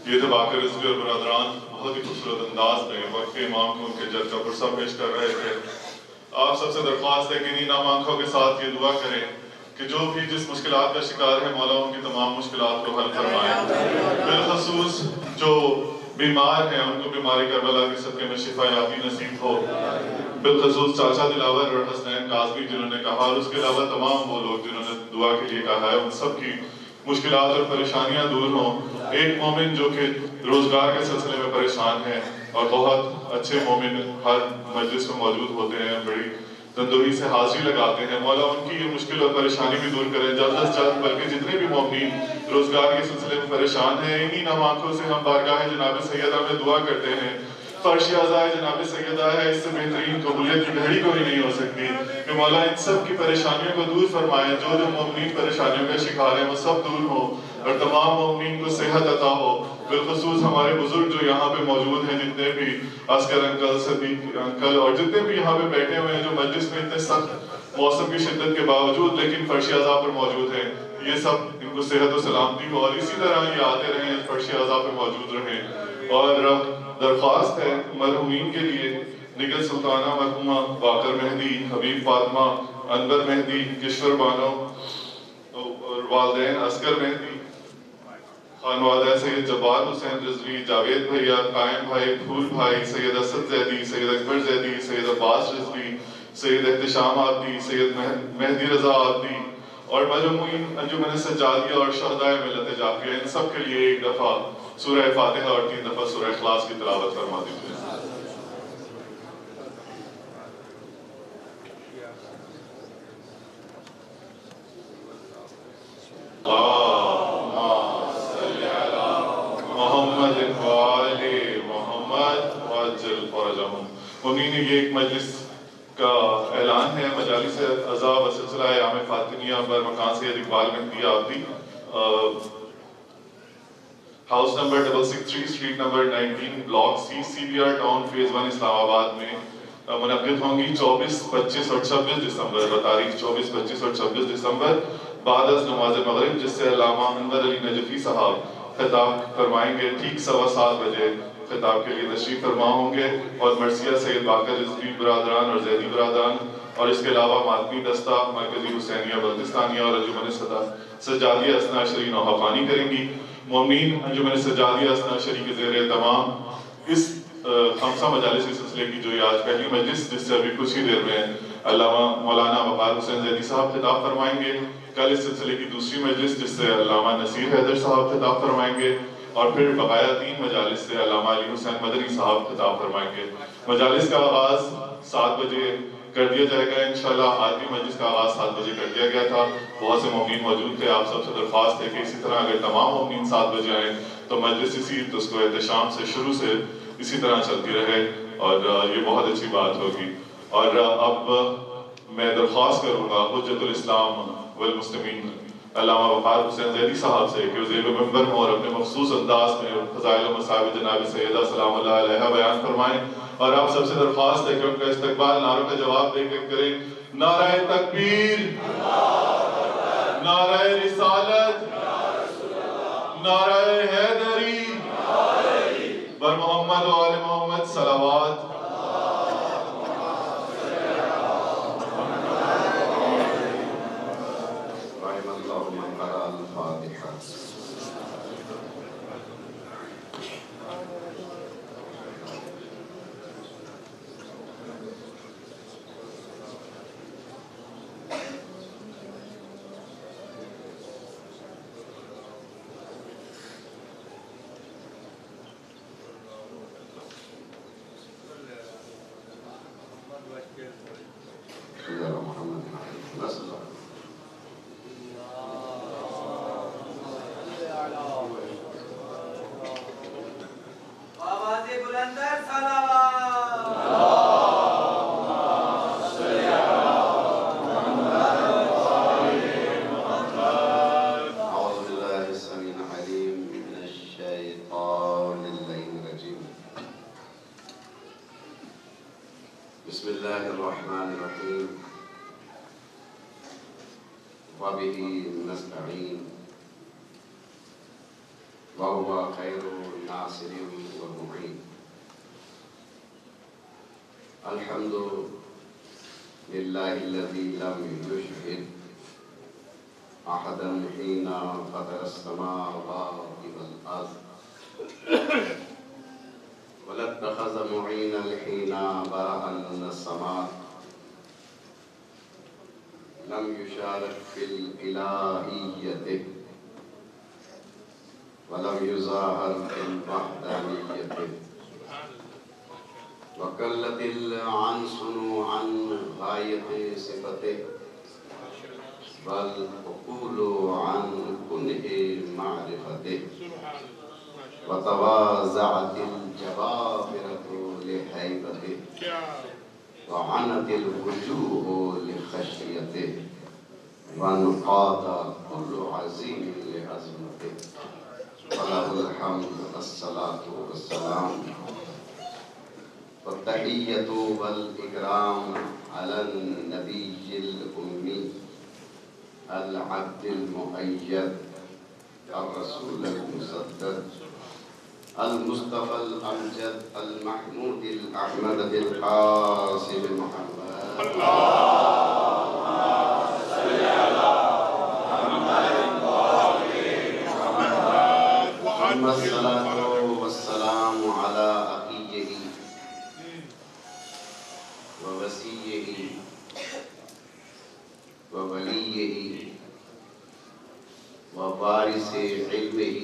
یہ تھے باقر رضوی اور برادران بہت ہی خوبصورت انداز میں وقت کے امام کو ان کے جج کا پرسہ پیش کر رہے تھے۔ آپ سب سے درخواست ہے کہ انہی نام آنکھوں کے ساتھ یہ دعا کریں کہ جو بھی جس مشکلات کا شکار ہے مولا ان کی تمام مشکلات کو حل فرمائے۔ بالخصوص جو بیمار ہیں ان کو بیماری کربلا کے صدقے میں شفا یابی نصیب ہو۔ بالخصوص چاچا دلاور اور حسنین کاظمی جنہوں نے کہا، اور اس کے علاوہ تمام وہ لوگ جنہوں نے دعا کے لیے کہا ہے، ان سب کی مشکلات اور پریشانیاں دور ہوں۔ ایک مومن جو کہ روزگار کے سلسلے میں پریشان ہے اور بہت اچھے مومن ہر مجلس میں موجود ہوتے ہیں، بڑی تندوری سے حاضری لگاتے ہیں، مولا ان کی یہ مشکل اور پریشانی بھی دور کریں جلد از جلد۔ بلکہ جتنے بھی مومنین روزگار کے سلسلے میں پریشان ہیں، انہی نام آنکھوں سے ہم بارگاہ جناب سیدہ میں دعا کرتے ہیں۔ فرش اعضائے جناب سیدہ ہے، اس سے بہترین قبولیت کی گھڑی کوئی نہیں ہو سکتی کہ مولا ان سب کی پریشانیوں کو دور فرمائیں۔ جو جو مومنین پریشانیوں کا شکار ہیں وہ سب دور ہوں اور تمام مومنین کو صحت عطا ہو۔ بالخصوص ہمارے بزرگ جو یہاں پہ موجود ہیں، جتنے بھی عسکر انکل، صدیق انکل اور جتنے بھی یہاں پہ بیٹھے ہوئے ہیں جو مجلس میں اتنے سخت موسم کی شدت کے باوجود لیکن فرش اعضاء پر موجود ہیں، یہ سب ان کو صحت و سلامتی ہو اور اسی طرح یہ آتے رہیں، فرش اعضاء پہ موجود رہیں۔ اور درخواست ہے مرحومین کے لیے، نگل سلطانہ مرحومہ باقر مہدی، حبیب فاطمہ، انور مہدی، کشور بانو اور والدین عسکر مہدی، خانوادہ سید جبار حسین رضوی، جاوید بھیا، قائم بھائی، پھول بھائی، سید اسد زیدی، سید اکبر زیدی، سید عباس رضوی، سید احتشام آبدی، سید مہدی رضا آبدی اور مجموعین انجمن سجادیہ اور شہدائے ملت جعفریہ، ان سب کے لیے ایک دفعہ سورہ فاتحہ اور 3 دفعہ سورہ اخلاص کی تلاوت فرما دیجیے۔ مومنین، یہ ایک مجلس کا اعلان ہے، مجالس اعضاء و سلسلہ ایام فاطمیہ پر مکان Syed Iqbal Mehdi Abidi, house number 663 street number 19 block C, C B R town phase 1 Islamabad میں منعقد ہوں گی 24، 25 اور 26 دسمبر بتاریخ 24، 25 اور 26 دسمبر بعد از نماز مغرب، جس سے علامہ انور علی نجفی صاحب خطاب فرمائیں گے۔ ٹھیک 7:15 بجے خطاب کے لیے تشریف فرما ہوں گے اور مرثیہ سید باقر رضوی برادران اور زیدی برادران اور اس کے علاوہ ماتمی دستہ، مرکزی حسینیہ بلتستانیہ اور انجمن سجادیہ اثنا عشری نوحفانی کریں گی۔ مومنین، انجمن سجادیہ اثنا عشری کے زیر اہتمام اس خمسہ مجالس کے سلسلے کی جو یہ آج پہلی مجلس، جس سے ابھی کچھ ہی دیر میں علامہ مولانا وقار حسین زیدی صاحب خطاب فرمائیں گے، کل اس سلسلے کی دوسری مجلس جس سے علامہ نصیر حیدر صاحب خطاب فرمائیں گے، اور پھر بقایا 3 مجالس سے علامہ علی حسین مدنی صاحب خطاب فرمائیں گے۔ مجالس کا آغاز 7 بجے کر دیا جائے گا انشاءاللہ۔ آج بھی مجلس کا آغاز 7 بجے کر دیا گیا تھا، بہت سے مومنین موجود تھے۔ آپ سب سے درخواست ہے کہ اسی طرح اگر تمام مومنین 7 بجے آئیں تو مجلس اسی کو احتشام سے شروع سے اسی طرح چلتی رہے اور یہ بہت اچھی بات ہوگی۔ اور اب میں درخواست کروں گا حجت الاسلام والمسلمین علامہ وقار حسین زیدی صاحب سے کہ وہ ذیل ممبر ہوں اور اپنے مخصوص انداز میں فضائل و مصائب جناب سیدہ سلام اللہ علیہ بیان فرمائیں۔ اور آپ سب سے درخواست ہے کہ ان کا استقبال نعروں کا جواب دے کے کریں۔ نعرہ تکبیر، نعرہ رسالت، نعرہ حیدری، بر محمد و آل محمد صلوات۔ بسم اللہ الرحمن الرحیم وبہ نستعین وهو وهو خير ناصر ومعين. الحمد لله الذي لم يشهد أحدا حين فطر السماوات والأرض ولا اتخذ معينا حين برأ السماء. لم يشارك في الإلهية ولم يظاهر في الوحدانية. وقلت العنصر عن غاية صفته والعقول عن كنه معرفته. وتواضعت الجبابرة لهيبته وعنت الوجوه لخشيته وانقاد كل عظيم لعظمته. فله الحمد والصلاة والسلام والتحية والإكرام على النبي الأمي العبد المؤيد الرسول المسدد المصطفى الأمجد المحمود الأحمد القاسم محمد. ثم الصلاة والسلام على أخيه ووصيه ووليه ووارث علمه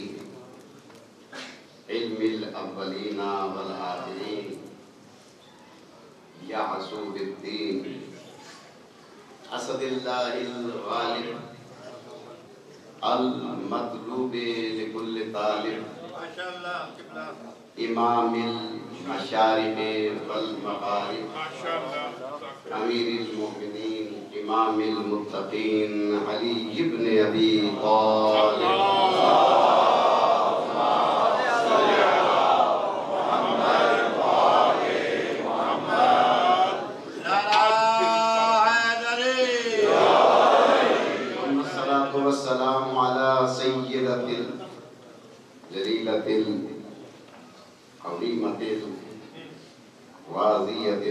علم الأولين والآخرين يعصوب الدين أسد الله الغالب المطلوب لكل طالب إمام المشارق والمغارب أمير المؤمنين إمام المتقين علي بن أبي طالب. والسلام على سيدة الجليلة العظيمة الواضية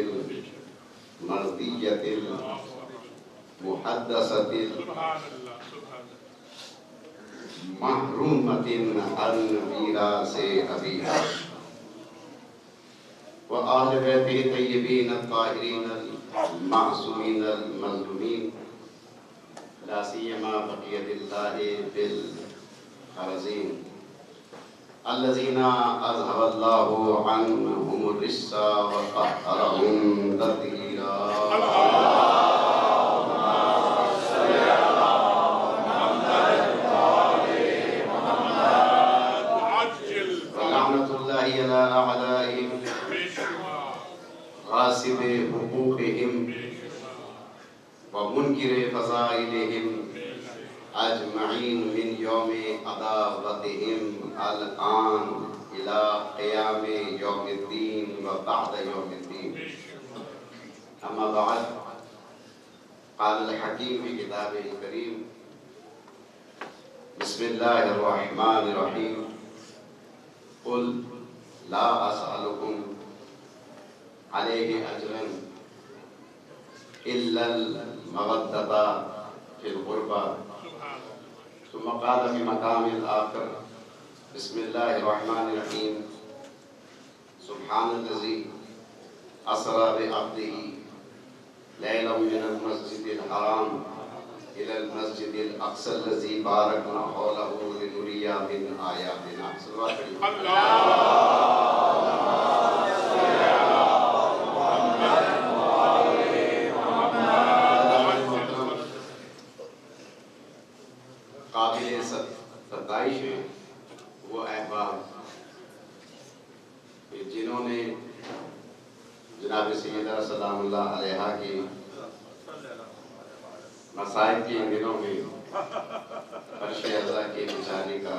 المرضية المحدثة المحرومة عن ميراث أبيها وآل بيته الطيبين الطاهرين المعصومين المظلومين لا سيما بقية الله بالخرزين الذين أذهب الله عنهم الرجس وطهرهم تطهيرا. ولعنة الله على أعدائهم غاصب حقوقهم ومنكر فضائلهم أجمعين من يوم عداوتهم الآن إلى قيام يوم الدين وبعد يوم الدين. أما بعد، قال الحكيم في كتابه الكريم: بسم الله الرحمن الرحيم. قل لا أسألكم عليه أجرا إلا المودة في القربى. ثم قال في مقام الآخر: بسم الله الرحمن الرحيم. سبحان الذي أسرى بعبده ليلا من المسجد الحرام إلى المسجد الأقصى الذي باركنا حوله لنريه من آياتنا. قابل ستائش ہیں وہ احباب جنہوں نے جناب سیدہ سلام اللہ علیہا کی مصائب کے ان دنوں میں عرش عزا کے بچانے کا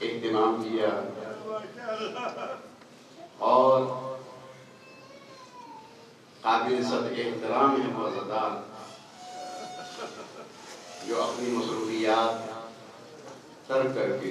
اہتمام کیا اور قابل صد احترام ہیں وہ عزادار جو اپنی مصروفیات ترک کر کے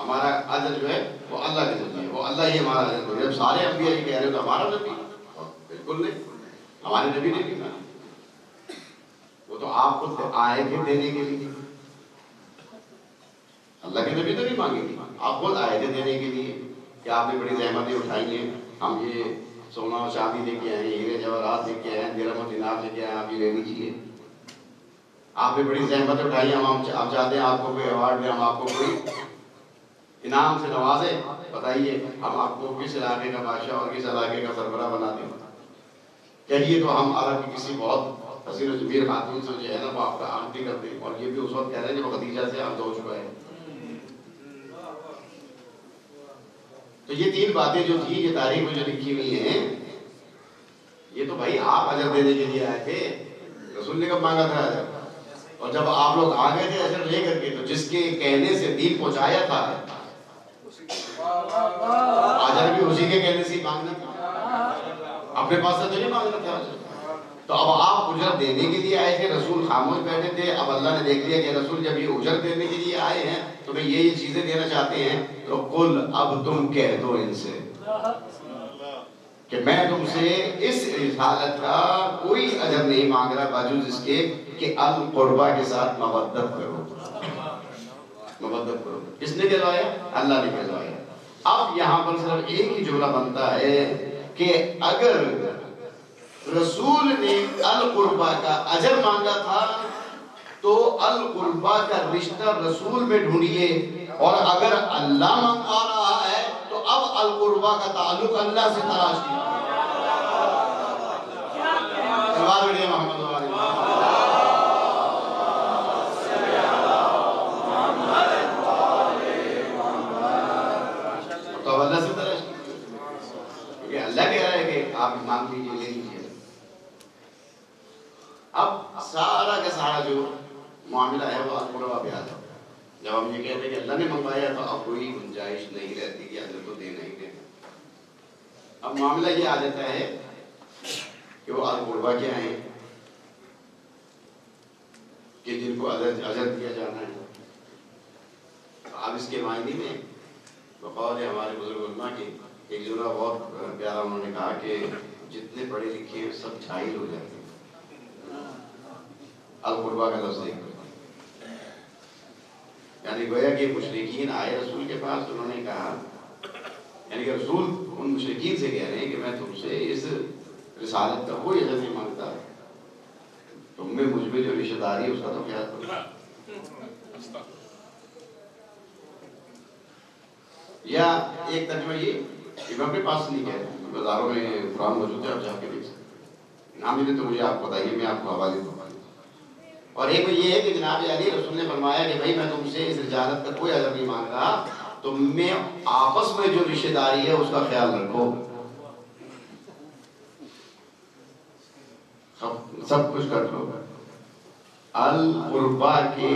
ہمارا اجر جو ہے وہ اللہ کے ذریعے ہے، وہ اللہ ہی ہمارا اجر دے. جب سارے انبیاء یہ کہہ رہے ہو تو ہمارا نبی بالکل نہیں، ہمارے نبی نے نہیں کہا. وہ تو آپ کو آئے تھے دینے کے لیے، اللہ کے نبی تو نہیں مانگیں گے، آپ خود آئے تھے دینے کے لیے کہ آپ نے بڑی زحمتیں اٹھائی ہیں، ہم یہ سونا اور چاندی لے کے آئے ہیں، ہیرے جواہرات لے کے آئے ہیں، درہم و دینار لے کے آئے ہیں، آپ یہ لے لیجیے. آپ نے بڑی زحمتیں اٹھائی ہیں، ہم چاہتے ہیں آپ کو کوئی ایوارڈ دیں، ہم آپ کو کوئی انعام سے نوازیں. بتائیے ہم آپ کو کس علاقے کا بادشاہ اور کس علاقے کا سربراہ بنا دیں؟ کہیے تو ہم عرب کی کسی بہت حسین و جمیل خاتون سے جو ہے نا وہ آپ کا عہد بھی کر دیں. اور یہ بھی اس وقت کہہ رہے ہیں جب خدیجہ سے عہد ہو چکا ہے. تو یہ تین باتیں جو تھی یہ تاریخ میں جو لکھی ہوئی ہیں، یہ تو بھائی آپ اجر دینے کے لیے آئے تھے. رسول نے کب مانگا تھا اجر؟ اور جب آپ لوگ آ گئے تھے اجر لے کر کے تو جس کے کہنے سے دین پہنچایا تھا اجر بھی اسی کے کہنے سے ہی مانگنا تھا، اپنے پاس سے تو نہیں مانگنا تھا اجر. تو اب آپ اجرت دینے کے لیے آئے تھے، رسول خاموش بیٹھے تھے. اب اللہ نے دیکھ لیا کہ رسول جب یہ اجرت دینے کے لیے آئے ہیں تو میں یہ چیزیں دینا چاہتے ہیں، تو قل اب تم کہہ دو ان سے کہ میں تم سے اس رسالت کا کوئی اجر نہیں مانگ رہا باوجود اس کے کہ القربہ کے ساتھ مودت کرو. مودت کرو کس نے کہلوایا؟ اللہ نے کہلوایا. اب یہاں پر صرف ایک ہی جملہ بنتا ہے کہ اگر رسول نے القربہ کا اجر مانگا تھا تو القربہ کا رشتہ رسول میں ڈھونڈیے، اور اگر اللہ منگوا رہا ہے تو اب القربہ کا تعلق اللہ سے تلاش کیجیے. محمد تو اللہ سے تلاش کیجیے، کیونکہ اللہ کہہ رہا ہے کہ آپ مانگ لیجیے، لے لیجیے. اب سارا کا سارا جو معاملہ ہے وہ القربہ پہ آتا ہے. جب ہم یہ کہتے ہیں کہ اللہ نے منگوایا تو اب کوئی گنجائش نہیں رہتی کہ اجر تو دینا ہی دینا. اب معاملہ یہ آ جاتا ہے کہ وہ القربہ کیا ہیں کہ جن کو اجر دیا جانا ہے. اب اس کے معنی میں بقول ہمارے بزرگ علماء کے ایک جملہ بہت پیارا انہوں نے کہا کہ جتنے پڑھے لکھے سب جاہل ہو جاتے ہیں القربہ کا لفظ دیکھ کر. یعنی گویا کہ مشرکین آئے رسول کے پاس، انہوں نے کہا یعنی کہ رسول ان مشرکین سے کہہ رہے ہیں کہ میں تم سے اس رسالت کا کوئی اجر نہیں مانگتا، تم میں مجھ میں جو رشتہ داری ہے اس کا تو خیال کرو. یا ایک ترجمہ یہ کہ میں اپنے پاس نہیں کہہ رہا ہوں، بازاروں میں قرآن موجود ہے، آپ جا کے دیکھ سکتے ہیں. نام ملے تو مجھے آپ بتائیے، میں آپ کو حوالے دوں. اور ایک یہ ہے کہ جناب علی رسول نے فرمایا کہ بھائی میں تم سے اس رجالت کا کوئی اجر نہیں مانگ رہا، تم میں آپس میں جو رشتہ داری ہے اس کا خیال رکھو. سب کچھ کر لو. القربہ کے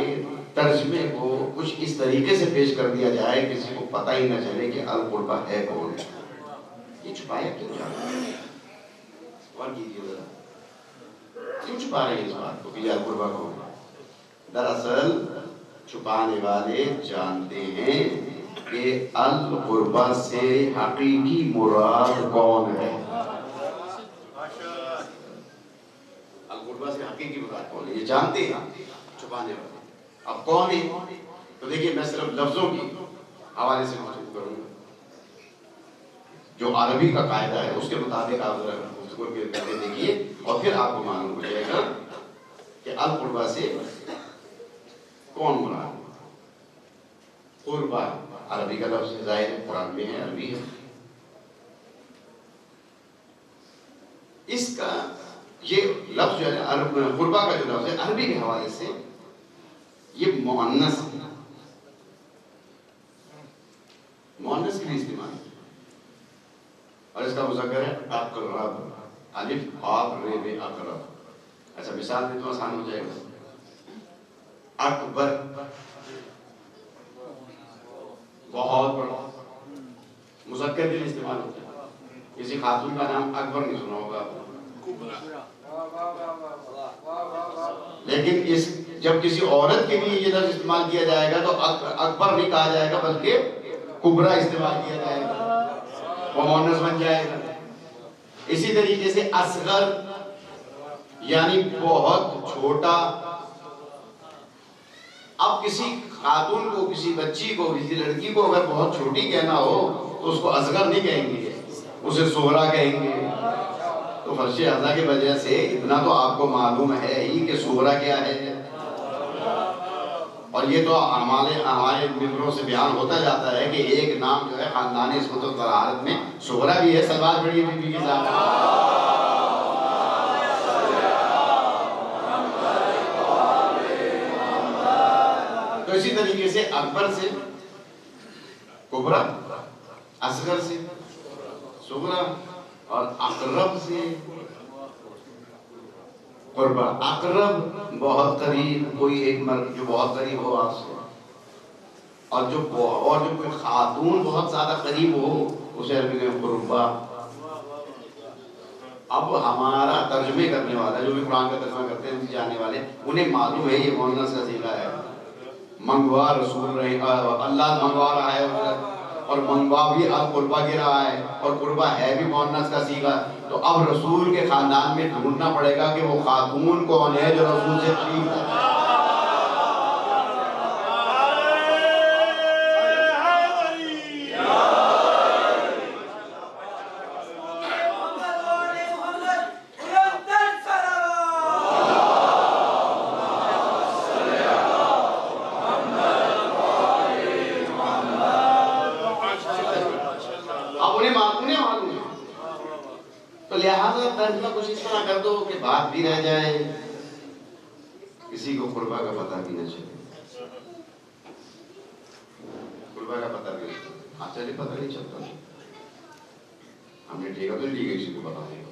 ترجمے کو کچھ اس طریقے سے پیش کر دیا جائے کسی کو پتہ ہی نہ چلے کہ القربہ ہے کون. یہ چھپایا کیوں جا رہا ہے؟ اور کیجیے ذرا، کیوں چھپا رہے ہیں اس بات کو کہ یہ القربہ کون ہے؟ دراصل چھپانے والے جانتے ہیں کہ القربہ سے حقیقی مراد کون ہے. القربہ سے حقیقی مراد کون ہے یہ جانتے ہیں چھپانے والے. اب کون ہے؟ تو دیکھیے میں صرف لفظوں کی حوالے سے گفتگو کروں گا. جو عربی کا قاعدہ ہے اس کے مطابق آپ ذرا گفتگو کرتے دیکھیے اور پھر آپ کو معلوم ہو جائے گا کہ القربہ سے کون مراد. قربہ عربی کا لفظ ظاہر ہے، قرآن میں ہے، عربی ہے. اس کا یہ لفظ جو ہے قربہ کا جو لفظ ہے عربی کے حوالے سے یہ مؤنث ہے، مؤنث کے لیے استعمال ہے. اور اس کا مذکر ہے اقرب، الف قاف ر ب اقرب. اچھا مثال دے تو آسان ہو جائے گا. اکبر بہت بڑا، مذکر کے لیے استعمال ہوتا ہے. کسی خاتون کا نام اکبر نہیں سنا ہوگا آپ نے، لیکن اس جب کسی عورت کے لیے یہ لفظ استعمال کیا جائے گا تو اکبر نہیں کہا جائے گا بلکہ کبرا استعمال کیا جائے گا، وہ مؤنث بن جائے گا۔ اسی طریقے سے اصغر یعنی بہت چھوٹا۔ اب کسی خاتون کو، کسی بچی کو، کسی لڑکی کو اگر بہت چھوٹی کہنا ہو تو اس کو اصغر نہیں کہیں گے، اسے صغرا کہیں گے۔ تو فرش اعضاء کی وجہ سے اتنا تو آپ کو معلوم ہے ہی کہ صغرا کیا ہے، اور یہ تو ہمارے ممبروں سے بیان ہوتا جاتا ہے کہ ایک نام جو ہے خاندانی عصمت و طہارت میں صغرا بھی ہے۔ صلوات پڑھیے بی بی کے ساتھ۔ تو اسی طریقے سے اکبر سے کبرا، اصغر سے صغرا، اور اقرب سے قربا۔ اقرب بہت قریب، کوئی ایک مرد جو بہت قریب ہو آپ سے، اور جو کوئی خاتون بہت زیادہ قریب ہو اسے عربی میں قربا۔ اب ہمارا ترجمے کرنے والا جو بھی قرآن کا ترجمہ کرتے ہیں جاننے والے، انہیں معلوم ہے یہ مؤنث کا صیغہ ہے، منگوا رسول رہے، اللہ منگوا رہا ہے، اور منگوا بھی القربہ کی رہا ہے، اور قربہ ہے بھی مؤنث کا صیغہ۔ تو اب رسول کے خاندان میں ڈھونڈنا پڑے گا کہ وہ خاتون کون ہے جو رسول سے قریب ہے۔ کچھ اس طرح کر دو کہ بات بھی رہ جائے، کسی کو قربہ کا پتہ بھی نہ چلے، قربہ کا پتہ بھی نہ چلے۔ ہاں چلے پتہ نہیں چلتا، ہم نے ٹھیکہ تو نہیں لی کسی کو بتا دیں۔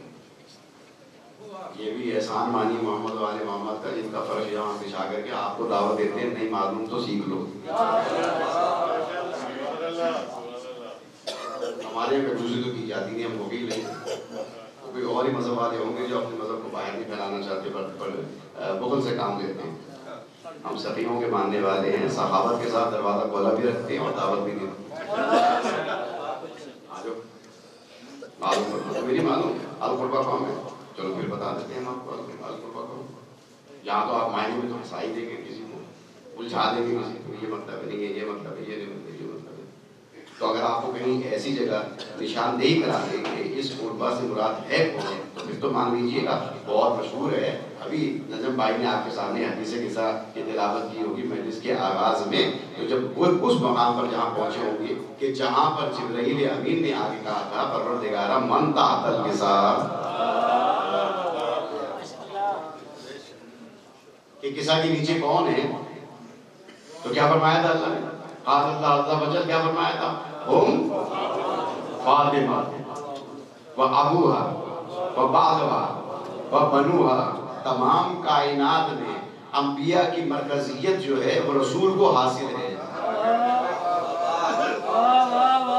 یہ بھی احسان مانی محمد والے محمد کا، جن کا فرش یہاں بچھا کر کے آپ کو دعوت دیتے ہیں، نہیں معلوم تو سیکھ لو۔ ہمارے یہاں دوسری تو کی جاتی نہیں، ہم وہ بھی نہیں، کوئی اور ہی مذہب والے ہوں گے جو اپنے مذہب کو باہر نہیں پھیلانا چاہتے پر بخل سے کام لیتے ہیں۔ ہم سفیوں کے ماننے والے ہیں، صحابت کے ساتھ دروازہ کھولا بھی رکھتے ہیں اور دعوت بھی دیتے ہیں۔ معلوم میری معلوم القربہ قوم ہے، چلو پھر بتا دیتے ہیں ہم آپ کو القربہ قوم۔ یہاں تو آپ معنی میں تو ہنسائی دیں گے کسی کو، الجھا دیں گے کسی کو، یہ مطلب نہیں ہے، یہ مطلب ہے، یہ نہیں مطلب، یہ مطلب ہے۔ تو اگر آپ کو کہیں ایسی جگہ نشاندہی کرا دیں کہ اس قربہ سے مراد ہے کون، تو پھر تو مان لیجیے گا بہت مشہور ہے۔ ابھی نجم بھائی نے آپ کے سامنے حدیث قصہ کی تلاوت کی ہوگی مجلس کے آغاز میں، تو جب وہ اس مقام پر جہاں پہنچے ہوں گے کہ جہاں پر جبرائیل امین نے آگے کہا تھا پروردگارا من تحت القصہ، کہ قصہ کے نیچے کون ہے، تو کیا فرمایا تھا اللہ نے؟ قال اللہ عز و جل کیا فرمایا تھا؟ ہم فاطمہ و ابوہا و بعضہا و بنوہا۔ تمام کائنات میں انبیاء کی مرکزیت جو ہے وہ رسول کو حاصل ہے،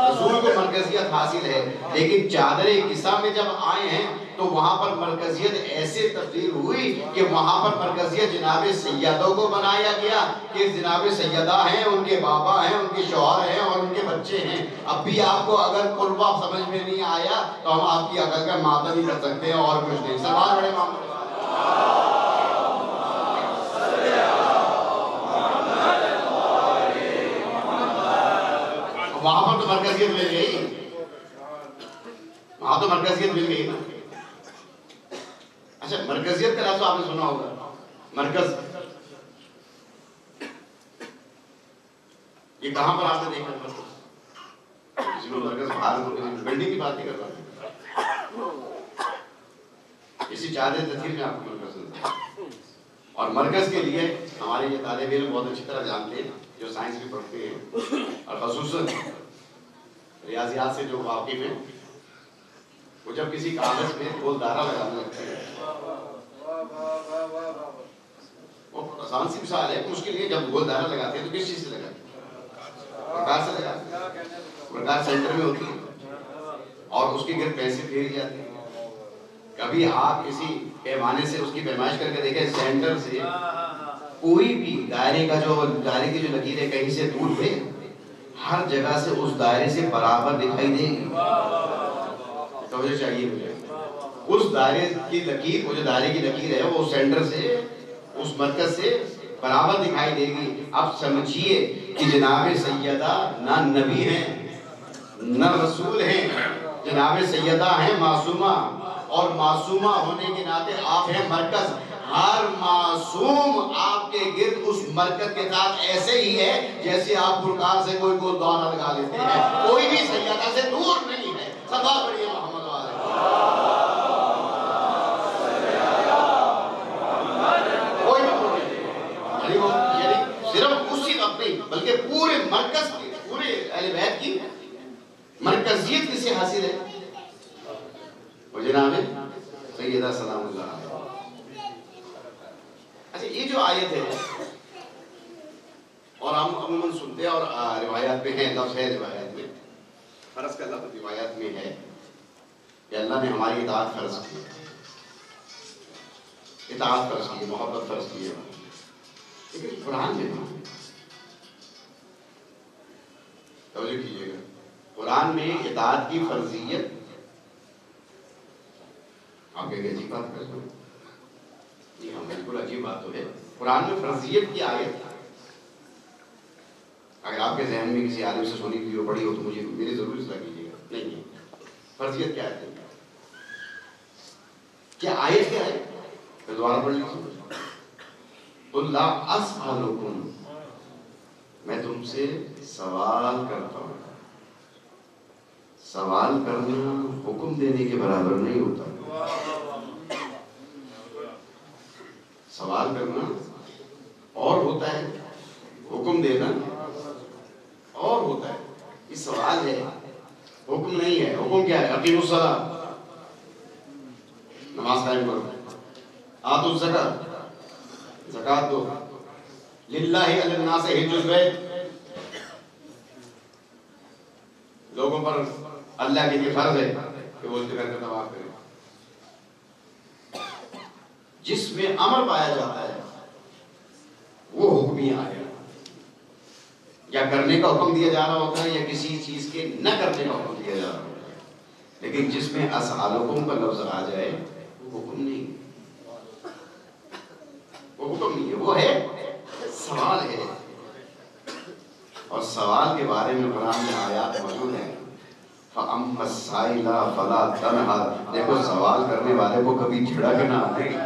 رسول کو مرکزیت حاصل ہے۔ لیکن چادر قصہ میں جب آئے ہیں تو وہاں پر مرکزیت ایسے تبدیل ہوئی کہ وہاں پر مرکزیت جناب سیدوں کو بنایا گیا کہ جناب سیدہ ہیں، ان کے بابا ہیں، ان کے شوہر ہیں اور ان کے بچے ہیں۔ اب بھی آپ کو اگر قربہ سمجھ میں نہیں آیا تو ہم آپ کی عقل کا مادہ نہیں کر سکتے ہیں اور کچھ نہیں۔ سوال بڑے معاملے وہاں پر تو مرکزیت مل گئی، وہاں تو مرکزیت مل گئی نا۔ اچھا مرکزیت کا لفظ آپ نے سنا ہوگا، مرکز یہ کہاں پر آپ نے دیکھا؟ کسی کو مرکز باہر بلڈنگ کی بات نہیں کر رہا، اسی چادر تطہیر میں آپ کو مرکز ملتا ہے۔ اور مرکز کے لیے ہمارے یہ طالب علم بہت اچھی طرح جانتے ہیں جو سائنس بھی پڑھتے ہیں اور خصوصاً ریاضیات سے جو واقف ہیں، وہ جب کسی کاغذ میں گول دائرہ لگانے لگتے ہیں، وہ آسان سی مثال ہے، مشکل ہے، جب گول دائرہ لگاتے ہیں تو کس چیز سے لگاتے ہیں؟ پرکار سے لگاتے ہیں، پرکار سینٹر میں ہوتی ہے اور اس کے گرد پیسے پھیری جاتے ہیں۔ کبھی آپ کسی پیمانے سے اس کی پیمائش کر کے دیکھیں، سینٹر سے کوئی بھی دائرے کی جو لکیریں کہیں سے دور ہوئے، ہر جگہ سے اس دائرے سے برابر دکھائی دے گی. توجہ چاہیے مجھے. اس دائرے کی لکیر، وہ جو دائرے کی لکیر ہے وہ سینٹر سے، اس مرکز سے برابر دکھائی دے گی. اب سمجھیے کہ جناب سیدہ نہ نبی ہیں نہ رسول ہیں، جناب سیدہ ہیں معصومہ، اور معصومہ ہونے کے ناطے آپ ہیں مرکز. ہر معصوم آپ کے گرد اس مرکز کے ساتھ ایسے ہی ہے جیسے آپ پرکار سے کوئی دورہ لگا لیتے ہیں. کوئی بھی سیدہ سے دور نہیں ہے. صفا پڑھیے محمد والے. کوئی بھی دور نہیں. یعنی صرف اسی وقت نہیں بلکہ پورے مرکز کی، پورے اہل بیت کی مرکزیت کسے حاصل ہے؟ وہ جناب سیدہ سلام اللہ علیہ. اچھا یہ جو آیت ہے اور ہم عموماً سنتے ہیں اور روایات میں ہے، لفظ ہے روایات میں، فرض کا لفظ روایات میں ہے کہ اللہ نے ہماری اطاعت فرض کی، اطاعت فرض کی، محبت فرض کی ہے. لیکن قرآن میں توجہ کیجیے گا، قرآن میں اطاعت کی فرضیت، آپ کہیں گے عجیب بات ہے. جی ہاں بالکل عجیب بات تو ہے. قرآن میں فرضیت کی آیت اگر آپ کے ذہن میں کسی عالم سے سنی ویڈیو پڑھی ہو تو مجھے میرے ضرور اصلاح کیجیے گا. نہیں فرضیت کیا ہے؟ کیا آیت کیا ہے؟ پھر دوبارہ پڑھ لیجیے. قل لا اسألکم، میں تم سے سوال کرتا ہوں. سوال کرنا حکم دینے کے برابر نہیں ہوتا. سوال کرنا اور ہوتا ہے، حکم دینا اور ہوتا ہے. یہ سوال ہے، حکم نہیں ہے. حکم کیا ہے؟ اقیموا الصلاۃ، نماز قائم کرو. آتوا الزکاۃ، زکات دو. للہ علی الناس حج البیت، لوگوں پر اللہ کے لیے فرض ہے کہ وہ اس کے گھر کا طواف کریں. جس میں امر پایا جاتا ہے وہ حکمی آیا، یا کرنے کا حکم دیا جا رہا ہوتا ہے یا کسی چیز کے نہ کرنے کا حکم دیا جا رہا ہوتا ہے. لیکن جس میں اسألکم کا لفظ آ جائے وہ حکم نہیں، وہ حکم نہیں ہے، وہ ہے سوال ہے. اور سوال کے بارے میں قرآن میں آیات موجود ہیں. فَأَمَّا السَّائِلَ فَلَا تَنْهَرْ، دیکھو سوال کرنے والے کو کبھی جھڑکنا نہیں.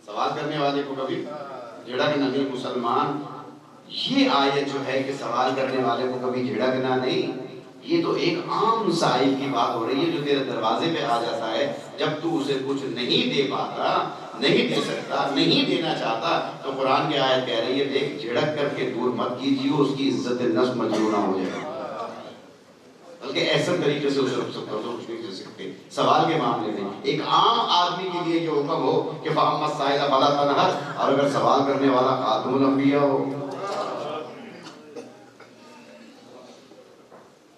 سوال کرنے والے کو کبھی جھڑکنا نہیں. مسلمان یہ آیت جو ہے کہ سوال کرنے والے کو کبھی جھڑکنا نہیں، یہ تو ایک عام سائل کی بات ہو رہی ہے جو تیرے دروازے پہ آ جاتا ہے. جب تو اسے کچھ نہیں دے پاتا، نہیں دے سکتا، نہیں دینا چاہتا، تو قرآن کی آیت کہہ رہی ہے دیکھ جھڑک کر کے دور مت کیجیے، اس کی عزت نفس مجروح نہ ہو جائے. بلکہ ایسا طریقے سے اسے رک سکتا ہو تو کچھ نہیں دے سکتے. سوال کے معاملے میں ایک عام آدمی کے لیے جو حکم ہو کہ فَأَمَّا السَّائِلَ فَلَا تَنْهَرْ، اور اگر سوال کرنے والا خاتم الانبیاء ہو،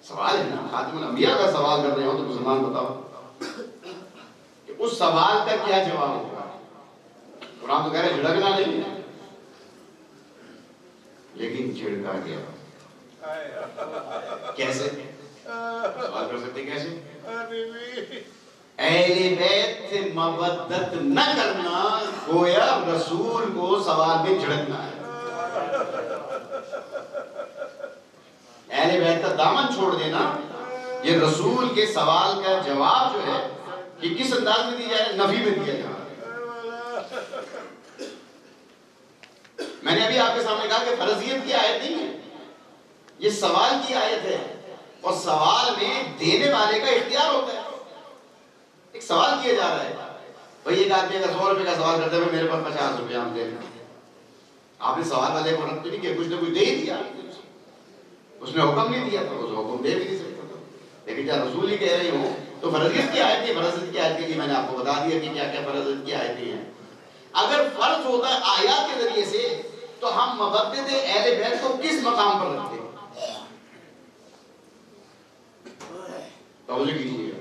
سوال ہے نا، خاتم الانبیاء کا سوال کر رہے ہو تو مسلمان بتاؤ کہ اس سوال کا کیا جواب ہوگا. قرآن تو کہہ رہے جھڑکنا نہیں ہے، لیکن جھڑکا گیا. کیسے سوال کر سکتے؟ کیسے؟ اہل بیت سے مودت نہ کرنا گویا رسول کو سوال میں جھڑکنا ہے. اہل بیت کا دامن چھوڑ دینا، یہ رسول کے سوال کا جواب جو ہے یہ کس انداز میں دیا جائے؟ نفی میں دیا جائے. میں نے ابھی آپ کے سامنے کہا کہ فرضیت کی آیت نہیں ہے، یہ سوال کی آیت ہے. اور سوال میں دینے والے کا اختیار ہوتا ہے. ایک سوال کیا جا رہا ہے، بھئی ایک آدمی اگر 100 روپے کا سوال کرتے ہوئے میرے پر 50 روپے ہم دے رہے ہیں، آپ نے سوال والے کو رد نہیں کیا، کچھ نہ کچھ دے ہی دیا. اس نے حکم نہیں دیا تو اس حکم دے بھی نہیں سکتا تھا. لیکن جب رسول ہی کہہ رہی ہوں تو فرضیت کی آیت ہے. فرضیت کی آیت کے لیے میں نے آپ کو بتا دیا کہ کیا کیا فرضیت کی آیتیں ہیں. اگر فرض ہوتا ہے آیات کے ذریعے سے تو ہم مودت اہل بیت کو کس مقام پر رکھتے ہیں؟ توجہ کیجیے گا.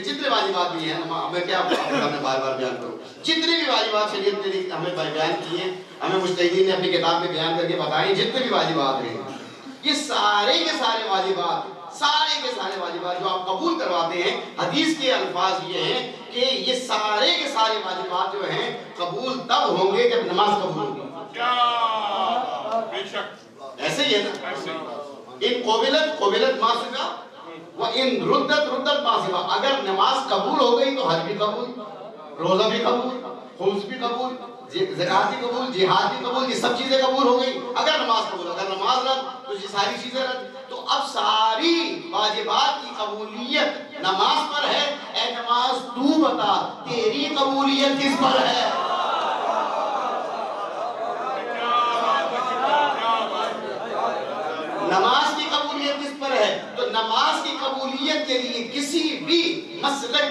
دیکھیں جتنے واجبات بھی ہیں، ہمیں کیا ہمیں بار بار بیان کروں، جتنے بھی واجبات شریعت نے ہمیں بیان کیے ہیں، ہمیں مجتہدین نے اپنی کتاب میں بیان کر کے بتائیں، جتنے بھی واجبات ہیں یہ سارے کے سارے واجبات جو آپ قبول کرواتے ہیں، حدیث کے الفاظ یہ ہیں کہ یہ سارے کے سارے واجبات جو ہیں قبول تب ہوں گے جب نماز قبول ہوگی. ایسے ہی ہے نا، ان قبلت ما سوا وان ردت ما سوا. اگر نماز قبول ہو گئی تو حج بھی قبول، روزہ بھی قبول، خمس بھی قبول، زکات بھی قبول، جہاد بھی قبول، یہ سب چیزیں قبول ہو گئی اگر نماز قبول. اگر نماز رد تو یہ ساری چیزیں رد. تو اب ساری واجبات کی قبولیت نماز پر ہے. اے نماز تو بتا تیری قبولیت کس پر ہے؟ نماز کی قبولیت کس پر ہے؟ تو نماز کی قبولیت کے لیے کسی بھی مسلک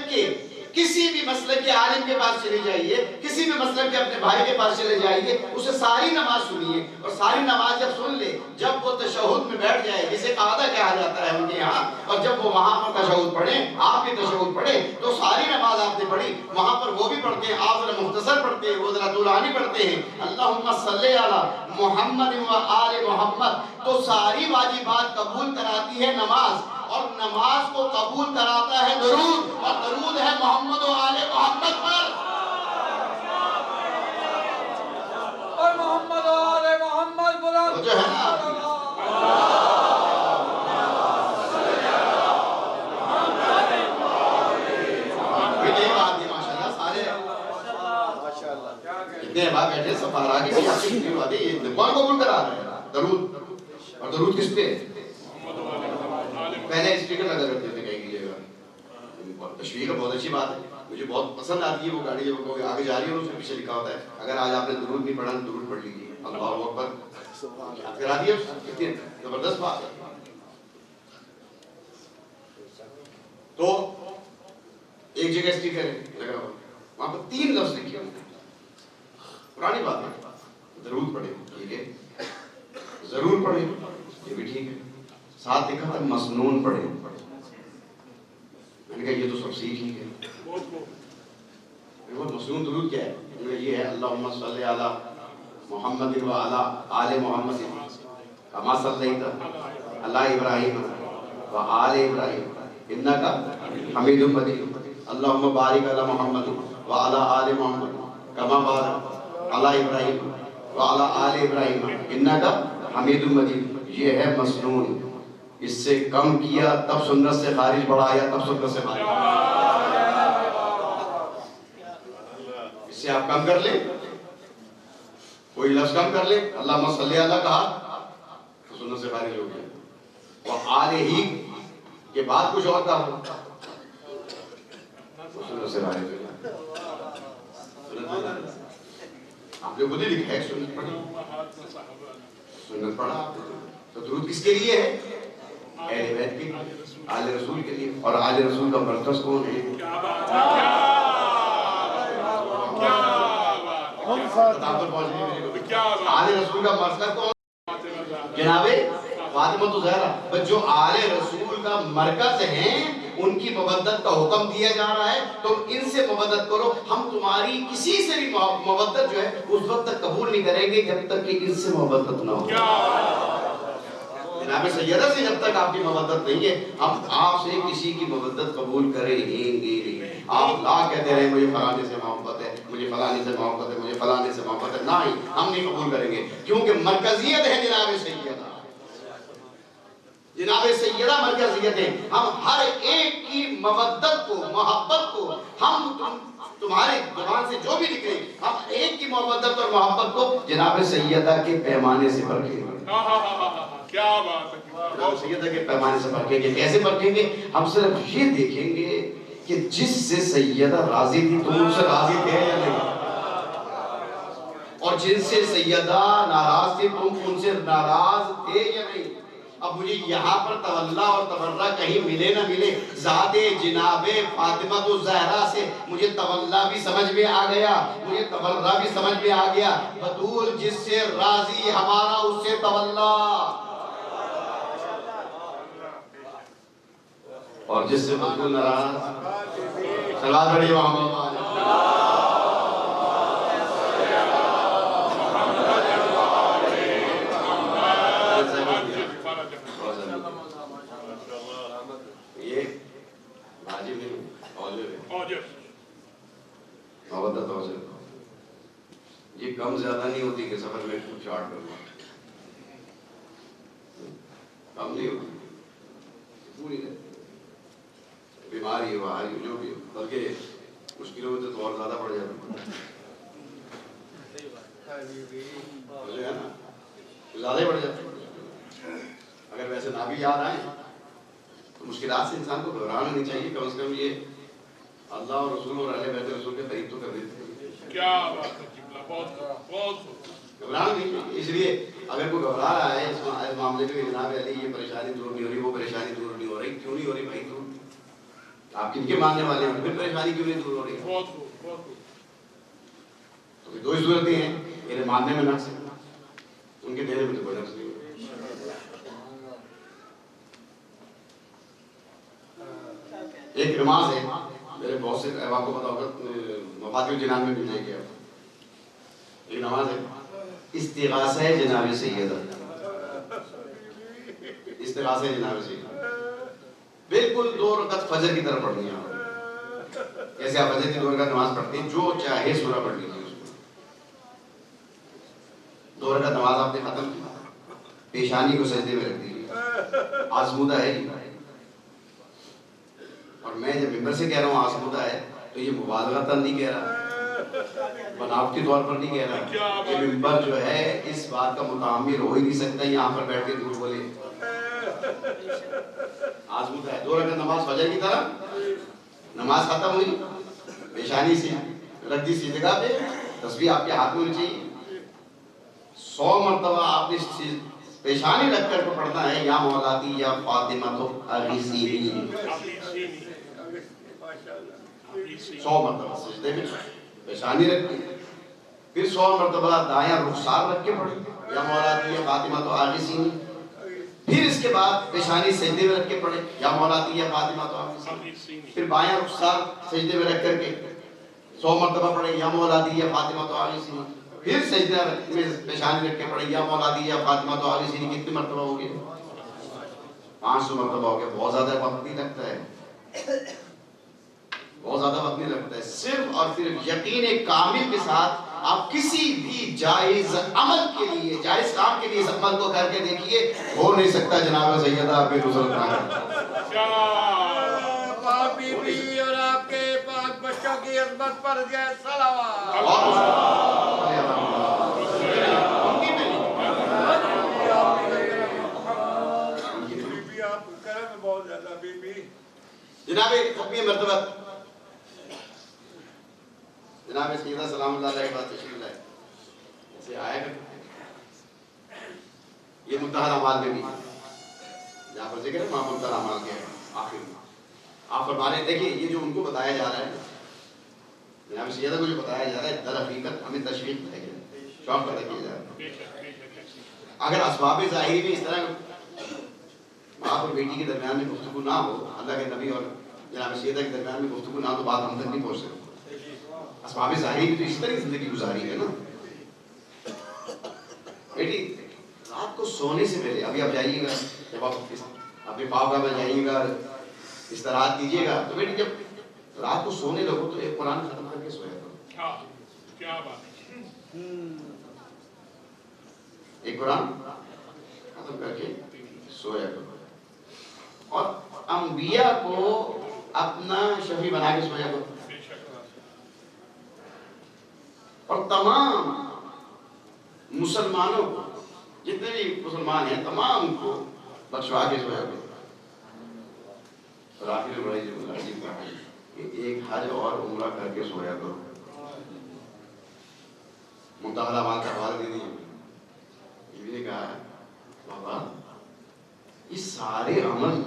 کے عالم کے پاس چلے جائیے، کسی بھی مسلک کے اپنے بھائی کے پاس چلے جائیے، اسے ساری نماز سنیے، اور ساری نماز جب سن لے، جب وہ تشہد میں بیٹھ جائے، جسے قاعدہ کہا جاتا ہے ان کے یہاں، اور جب وہ وہاں پر تشہد پڑھے، آپ بھی تشہد پڑھے، تو ساری نماز آپ نے پڑھی. وہاں پر وہ بھی پڑھتے ہیں، آپ ذرا مختصر پڑھتے ہیں، وہ ذرا طولانی پڑھتے ہیں، اللہم صلی علی محمد و آل محمد. تو ساری واجبات قبول کراتی ہے نماز، اور نماز کو قبول کراتا ہے درود، اور درود ہے محمد و آل محمد پر. اور محمد و آل محمد بلند وہ جو ہے نا اتنے بات بیٹھے سفارہ کی کون قبول کرا رہے ہیں؟ درود. اور درود کس پہ؟ پہلے اسپیکر لگا کرتے تھے کہیں کی جگہ. تشریح کا بہت اچھی بات ہے، مجھے بہت پسند آتی ہے وہ گاڑی جب کوئی آگے جا رہی ہے اور اس کے پیچھے لکھا ہوتا ہے اگر آج آپ نے درود نہیں پڑھا درود پڑھ لیجیے. اللہ اکبر یاد کرا دیا. کتنی زبردست بات ہے. تو ایک جگہ اسٹیکر لگا ہوا، وہاں پر 3 لفظ لکھے ہوئے ہیں. پرانی بات ہے، درود پڑھے ٹھیک ہے، ضرور پڑھے یہ بھی ٹھیک ہے، ساتھ لکھا تھا مسنون پڑھے. میں نے کہا یہ تو سب سے ٹھیک ہے. مسنون درود کیا ہے؟ یہ ہے اللہم صلی علی محمد و علی آل محمد کما صلیت علی ابراہیم و آل ابراہیم انکا حمید مجید. اللہم بارک علی محمد و علی آل محمد کما بارک علی ابراہیم و علی آل ابراہیم انکا حمید مجید. یہ ہے مسنون. اس سے کم کیا تب سنت سے خارج، بڑھایا تب سنت سے خارج. اس سے آپ کم کر لیں، کوئی لفظ کم کر لیں، اللہم صلی علی کہا تو سنت سے خارج ہو گیا. وہ آل ہی کے بعد کچھ اور کہا تو سنت سے خارج ہو گیا. آپ نے خود ہی لکھا ہے سنت پڑھی، سنت پڑھا. تو درود کس کے لیے ہے؟ اہل بیت کے لیے، آل رسول کے لیے. اور آل رسول کا مرکز کون ہے؟ آل رسول کا مرکز کون؟ جناب فاطمہ الزہرا. جو آل رسول کا مرکز ہیں ان کی مودت کا حکم دیا جا رہا ہے. تم ان سے مودت کرو. ہم تمہاری کسی سے بھی مودت جو ہے اس وقت تک قبول نہیں کریں گے جب تک کہ ان سے مودت نہ ہو. جناب سیدہ سے جب تک آپ کی مودت نہیں ہے ہم آپ سے کسی کی مودت قبول کریں گے. آپ لا کہتے رہے مجھے فلانے سے محبت ہے، مجھے فلانے سے محبت ہے، مجھے فلانے سے محبت ہے، نہیں ہم نہیں قبول کریں گے. کیونکہ مرکزیت ہے جناب سیدہ، جناب سیدہ مرکزیت ہے. ہم ہر ایک کی مودت کو، محبت کو، ہم تمہارے زبان سے جو بھی نکلے ہم ایک کی محبت اور محبت کو جناب سیدہ کے پیمانے سے پرکھیں گے. کیا بات ہے، جناب سیدہ کے پیمانے سے پرکھیں گے. کیسے پرکھیں گے؟ ہم صرف یہ دیکھیں گے کہ جس سے سیدہ راضی تھی تم ان سے راضی تھے یا نہیں، اور جن سے سیدہ ناراض تھی تم ان سے ناراض تھے یا نہیں. اب مجھے یہاں پر تولا اور تبرہ کہیں ملے نہ ملے، ذات جناب فاطمہ الزہرا سے مجھے تولا بھی سمجھ میں آ گیا، مجھے تبرہ بھی سمجھ میں آ گیا. بطول جس سے راضی ہمارا اس سے تولا. اور جس سے بالکل ناراض صلوات پڑھیے محمد یہ واجب نہیں محبت توجہ یہ کم زیادہ نہیں ہوتی کہ سفر میں کچھ چارٹ کرنا کم نہیں ہوتی پوری بیماری ہو آئی جو بھی ہو بلکہ مشکلوں میں تو اور زیادہ بڑھ جاتا ہے نا زیادہ بڑھ جاتا اگر ویسے نہ بھی یاد آئے تو مشکلات سے انسان کو گھبرانا نہیں چاہیے کم سے کم یہ اللہ اور رسول اور اہل بیت رسول کے قریب تو کر دیتے ہیں کیا بات ہے گھبرانا نہیں اس لیے اگر کوئی گھبرا رہا ہے اس معاملے میں جناب علی یہ پریشانی دور نہیں ہو رہی وہ پریشانی دور نہیں ہو رہی کیوں نہیں ہو رہی بھائی دور آپ کن کے ماننے والے ہیں پھر پریشانی کیوں نہیں دور ہو رہی تو دو ہی صورتیں ہیں میرے ماننے میں نقص ان کے دینے میں تو کوئی نقص نہیں ایک نماز ہے میرے بہت سے آپ کو پتا ہوگا مفاتیح الجنان میں مل جائے گی ایک نماز ہے استغاثہ جناب سیدہ استغاثہ جناب سیدہ بالکل 2 رکعت فجر کی طرف پڑھنی ہے جیسے آپ فجر کی 2 رکعت نماز پڑھتے ہیں جو چاہے سورہ پڑھ لیجیے اس کو 2 رکعت نماز آپ نے ختم کی پیشانی کو سجدے میں رکھ دیجیے آزمودہ ہے اور میں جب ممبر سے کہہ رہا ہوں آزمودہ ہے تو یہ مبالغتاً نہیں کہہ رہا بناوٹی طور پر نہیں کہہ رہا یہ ممبر جو ہے اس بات کا متعمر ہو ہی نہیں سکتا یہاں پر بیٹھ کے دور بولے آزمودہ ہے 2 رکعت نماز فجر کی طرح نماز ختم ہوئی پیشانی سے رکھ دی سی جگہ پہ تسبیح آپ کے ہاتھ میں ہونی چاہیے 100 مرتبہ آپ نے پیشانی رکھ کر پڑھنا ہے یا مولاتی یا فاطمہ تو اغیثینی 100 مرتبہ سجدے میں پیشانی رکھ دی پھر 100 مرتبہ دایاں رخسار رکھ کے پڑھی یا مولاتی یا فاطمہ تو اغیثینی پھر اس کے بعد پیشانی سجدے میں رکھ کے پڑھے یا مولاتی یا فاطمہ تو اغیثینی پھر بایاں رخسار سجدے میں رکھ کر کے 100 مرتبہ پڑھے یا مولاتی یا فاطمہ تو اغیثینی پھر سجدہ میں پیشانی رکھ کے پڑھے یا مولاتی یا فاطمہ تو اغیثینی کتنی مرتبہ ہو گئے 500 مرتبہ ہو گیا بہت زیادہ وقت نہیں لگتا ہے بہت زیادہ وقت نہیں لگتا ہے صرف اور صرف یقین کامل کے ساتھ آپ کسی بھی جائز عمل کے لیے جائز کام کے لیے اس عمل کو کر کے دیکھیے ہو نہیں سکتا جناب سیدہ آپ کے نصرت نہ پاک بی بی اور آپ کے پاک بچوں کی عظمت پر جائے صلوات جناب ختمی مرتبہ جناب سیدہ سلام اللہ علیہ وسلم تشریف لائے ایسے آیا کرتے یہ منتہی اعمال میں بھی جہاں پر ذکر ہے وہاں منتہی اعمال کے آخر میں آپ فرما رہے ہیں دیکھیے یہ جو ان کو بتایا جا رہا ہے جناب سیدہ کو جو بتایا جا رہا ہے در حقیقت ہمیں تشویق ہے شوق پیدا کیا جا رہا ہے اگر اسباب ظاہری میں اس طرح باپ اور بیٹی کے درمیان میں گفتگو نہ ہو اللہ کے نبی اور جناب سیدہ کے درمیان میں گفتگو نہ ہو تو بات ہم تک نہیں پہنچ سکتی اسباب ظاہری بھی تو اس طرح زندگی گزاری ہے نا بیٹی رات کو سونے سے پہلے ابھی آپ جائیے گا جب آپ اپنے پاؤں میں جائیے گا استراحت کیجیے گا تو بیٹی جب رات کو سونے لگو تو ایک قرآن ختم کر کے سویا کرو کیا بات ایک قرآن ختم کر کے سویا کرو اور انبیاء کو اپنا شفیع بنا کے سویا کرو اور تمام مسلمانوں کو جتنے بھی مسلمان ہیں تمام کو بخشوا کے سویا کرو اور آخر میں بڑی عجیب بات ہے کہ ایک حج اور عمرہ کر کے سویا کرو منتہی اعمال کا حوالہ دے دیجیے یہ بھی نے کہا ہے بابا یہ سارے عمل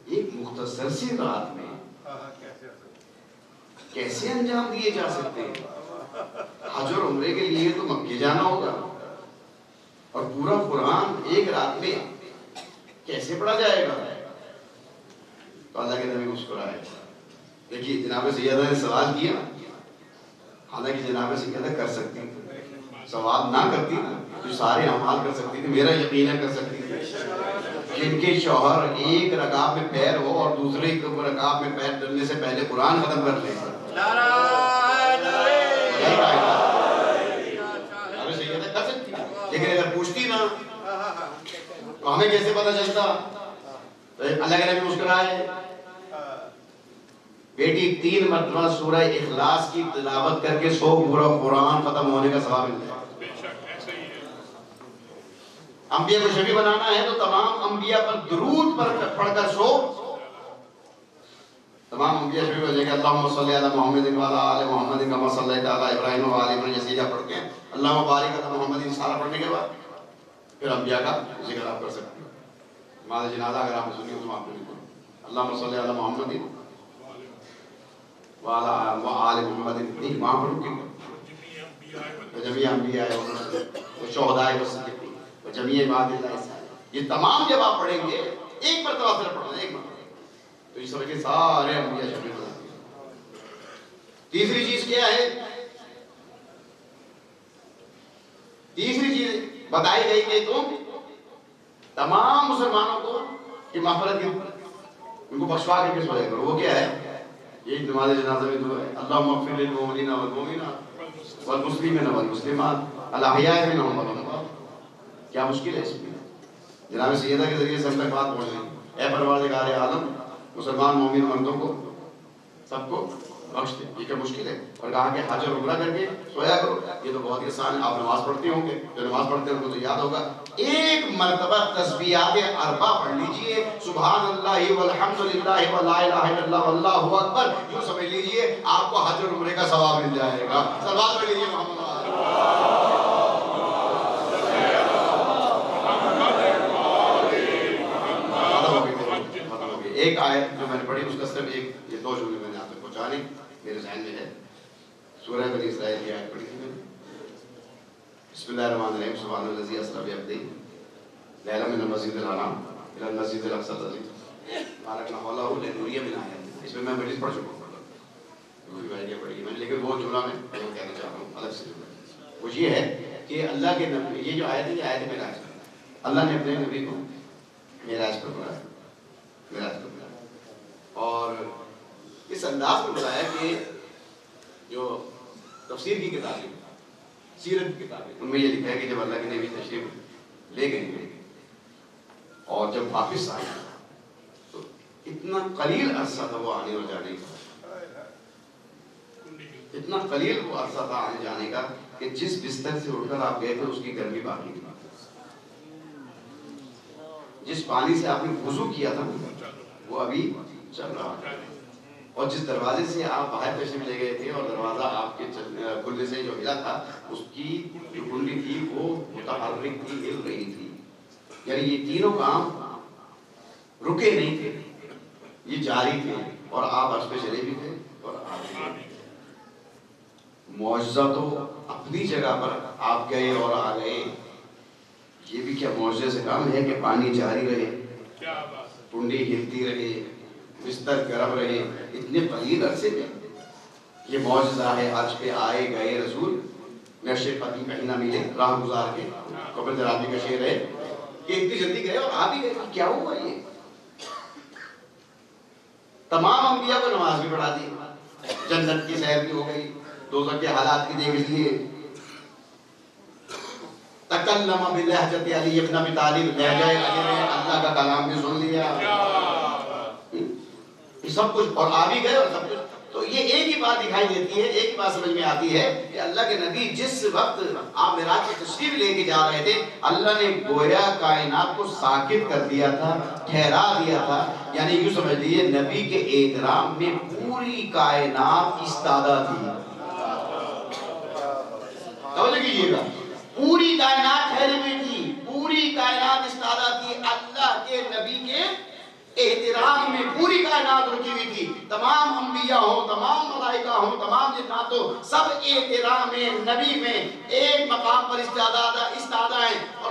ایک مختصر سی رات میں کیسے انجام دیے جا سکتے ہیں حج اور عمرے کے لیے تو مکے جانا ہوگا اور پورا قرآن ایک رات میں کیسے پڑھا جائے گا تو تو اللہ کے نبی مسکرائے. دیکھیے جناب سیدہ نے سوال کیا، حالانکہ جناب سیدہ کر سکتی تھی، سوال نہ کرتی تو سارے اعمال کر سکتی تھی. میرا یقین ہے کر سکتی تھی. جن کے شوہر ایک رکعت میں پیر ہو اور دوسرے رکعت میں پیر ڈلنے سے پہلے قرآن ختم کر لیں، کر سکتی. لیکن اگر پوچھتی نا تو ہمیں کیسے پتا چلتا؟ اللہ کے نبی مسکرائے. بیٹی 3 مرتبہ سورہ اخلاص کی تلاوت کر کے 100 پورا قرآن ختم ہونے کا ثواب ملتا ہے. انبیاء کو شفیع بنانا ہے تو تمام انبیاء پر درود پڑھ کر سو. تمام انبیاء شفیع ہو جائے گا. اللہم صلی علی محمد وعلی آل محمد کما صلیت علی ابراہیم وعلی ابراہیم، یہ سیدھا پڑھ کے اللہم بارک علی محمد سارا پڑھنے کے بعد پھر انبیاء کا ذکر آپ کر سکتے ہیں. نماز جنازہ اگر آپ نے سنی تو آپ کو لکھو اللہم صلی علی محمد وعلی آل محمد. نہیں وہاں پر رکے جميع انبیاء و شہداء و صدیقین و جميع عباد اللہ. یہ تمام جب آپ پڑھیں گے ایک مرتبہ صرف پڑھنا، ایک مرتبہ، تو یہ سمجھے سارے انبیاء شامل ہو جاتے ہیں. تیسری چیز کیا ہے؟ تیسری چیز بتائی گئی کہ تم تمام مسلمانوں کو کی مغفرت کی، ان کو بخشوا کے سویا کرو. وہ کیا ہے؟ یہ نماز جنازہ میں دعا ہے اللہم اغفر للمؤمنین والمؤمنات والمسلمین والمسلمات الاحیاء منهم والاموات. کیا مشکل ہے اس میں؟ جناب سیدہ کے ذریعے سے ہم تک بات پہنچ گئی. اے پروردگار عالم، مسلمان مومن مردوں کو سب کو بخش دے. یہ کیا مشکل ہے؟ اور کہا کہ حج اور عمرہ کر کے سویا کرو. یہ تو بہت ہی آسان ہے. آپ نماز پڑھتے ہوں گے، جو نماز پڑھتے ہیں ان کو تو یاد ہوگا. ایک مرتبہ تسبیحات اربع پڑھ لیجئے، سبحان اللہ والحمد للہ ولا الہ الا اللہ واللہ اکبر. یوں سمجھ لیجئے آپ کو حج اور عمرے کا ثواب مل جائے گا. صلوات پڑھ لیجئے محمد. ایک آیت جو میں نے پڑھی اس کا صرف ایک یہ 2 جملے میں نے آپ تک پہنچانے میرے ذہن میں ہے. سورہ بنی اسرائیل کی آیت پڑھی تھی میں نے. بسم اللہ الرحمن الرحیم. سبحان الذی اسری بعبدہ لیلا من المسجد الحرام الی المسجد الاقصی الذی بارکنا حولہ لنریہ من آیاتنا. اس میں میں بڑی پڑھ چکا ہوں، پڑھی میں نے، لیکن وہ جملہ میں کہنا چاہ رہا ہوں الگ سے. وہ یہ ہے کہ اللہ کے نبی، یہ جو آیت ہے یہ آیت معراج ہے. اللہ نے اپنے نبی کو معراج پر بلایا، معراج پر بلایا، اور اس انداز میں بتایا کہ جو تفسیر کی کتابیں، سیرت کی کتابیں، ان میں یہ لکھا ہے کہ جب اللہ کے نبی تشریف لے گئے اور جب واپس آئے تو اتنا قلیل عرصہ تھا وہ آنے اور جانے کا، اتنا قلیل وہ عرصہ تھا آنے جانے کا کہ جس بستر سے اٹھ کر آپ گئے تھے اس کی گرمی باقی تھی. جس پانی سے آپ نے وضو کیا تھا وہ ابھی چل رہا ہے. اور جس دروازے سے آپ باہر تشریف لے گئے تھے اور دروازہ آپ کے کھلنے سے جو ہلا تھا اس کی جو کنڈی تھی وہ متحرک تھی، ہل رہی تھی. یعنی یہ تینوں کام رکے نہیں تھے، یہ جاری تھے، اور آپ عرش پہ چلے بھی تھے اور آ بھی. معجزہ تو اپنی جگہ پر آپ گئے اور آ گئے. یہ بھی کیا معجزے سے کام ہے کہ پانی جاری رہے، کنڈی ہلتی رہے، بستر گرم رہے اتنے قلیل عرصے میں. یہ معجزہ ہے. عرش پہ آئے گئے رسول، نقش قدیم کہیں نہ ملے، راہ گزار کے قبر درابی کا شعر ہے کہ اتنی جلدی گئے اور آ بھی گئے. کیا ہوا؟ یہ تمام انبیاء کو نماز بھی پڑھا دی، جنت کی سیر بھی ہو گئی، دوزخ کے حالات بھی دیکھ لیے. تکلم بلہجت علی ابن ابی طالب، لہجہ علی میں اللہ کا کلام بھی سن لیا، یہ سب کچھ، اور آ بھی گئے اور سب کچھ. تو یہ ایک ہی بات دکھائی دیتی ہے، ایک ہی بات سمجھ میں آتی ہے کہ اللہ کے نبی جس وقت آپ معراج کی تشریف لے کے جا رہے تھے، اللہ نے گویا کائنات کو ساکت کر دیا تھا، ٹھہرا دیا تھا. یعنی یوں سمجھ لیجیے نبی کے احترام میں پوری کائنات ایستادہ تھی. توجہ کیجیے گا، پوری کائنات ٹھہری ہوئی تھی، پوری کائنات ایستادہ تھی. اللہ کے نبی کے احترام میں پوری کائنات رکی ہوئی تھی. تمام انبیاء ہوں، تمام ملائکہ ہوں، تمام جنات ہوں، سب احترام نبی میں ایک مقام پر استعداد ہیں. اور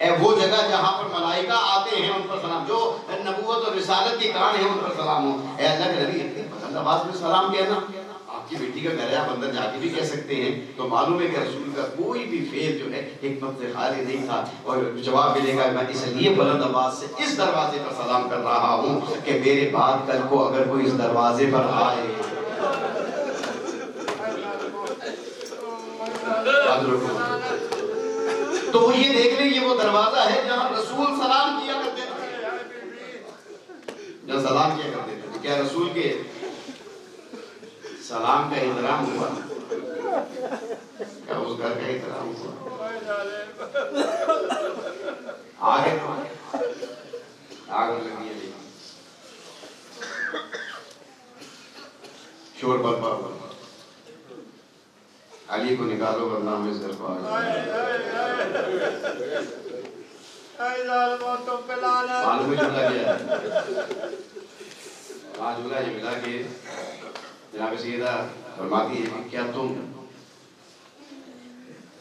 اے وہ جگہ جہاں پر ملائکہ آتے ہیں ان پر سلام، جو نبوت اور رسالت کی کان ہے ان پر سلام ہو۔ اے اللہ کے نبی اتنی بلند آواز میں سلام کہنا، آپ کی بیٹی کا گھر ہے، آپ اندر جا کے بھی کہہ سکتے ہیں، تو معلوم ہے کہ رسول کا کوئی بھی فعل جو ہے حکمت سے خالی نہیں تھا۔ اور جواب ملے گا، میں اس لیے بلند آواز سے اس دروازے پر سلام کر رہا ہوں کہ میرے بعد کل کو اگر کوئی اس دروازے پر آئے، تو وہ یہ دیکھ لیں یہ وہ دروازہ ہے جہاں رسول سلام کیا کرتے تھے، جہاں سلام کیا کرتے تھے۔ کیا رسول کے سلام کا احترام ہوا؟ کیا اس گھر کا احترام ہوا؟ آگے لگی ہے، شور برپا ہوا، علی کو نکالو ورنہ ہم اس گھر کو معلوم ہے جملہ کیا ہے؟ وہاں جملہ یہ ملا کہ جناب سیدہ فرماتی ہے کہ کیا تم